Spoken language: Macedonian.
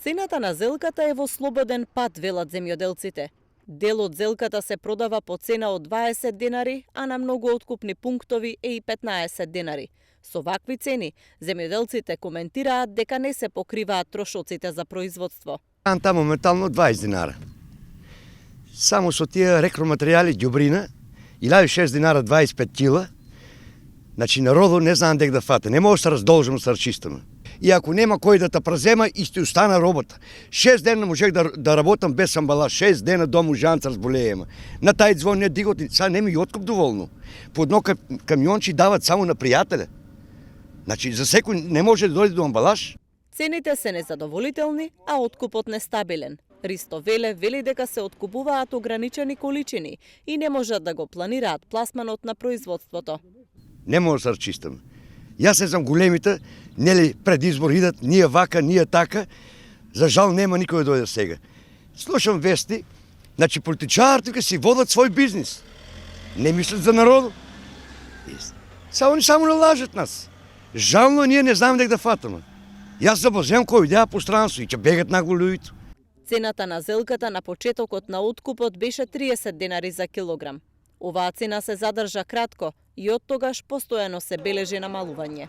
Цената на зелката е во слободен пат, велат земјоделците. Дел од зелката се продава по цена од 20 денари, а на многу откупни пунктови е и 15 денари. Со вакви цени, земјоделците коментираат дека не се покриваат трошоците за производство. Таму моментално 20 динара. Само со тие рекроматеријали, ѓубрина, 16 динара 25 кила, значи народот не знаам дек да фате, не може да се раздолжимо да се разчистаме. И ако нема кој да те презема, и ще остана работа. 6 дена можех да работам без амбалаж, 6 дена до мужанца разболеема. На тај звон не дигот, сега нема и откуп доволно. По едно камиончи дават само на пријателя. Значи за секој не може да дојде до амбалаж. Цените се незадоволителни, а откупот нестабилен. Ристо Веле вели дека се откупуваат ограничени количини и не можат да го планираат пласманот на производството. Не може да се разчистаме. Јас не знам големите, нели пред избор идат, ние вака, ние така. За жал нема никој да дојде сега. Слушам вести, значи политичарите си водат свој бизнис. Не мислят за народот. Они само налажат нас. Жално ние не знаем дек да фатаме. Јас забозем кој идеа по странство и ќе бегат нагло луѓето. Цената на зелката на почетокот на откупот беше 30 денари за килограм. Оваа цена се задржа кратко и од тогаш постојано се бележи намалување.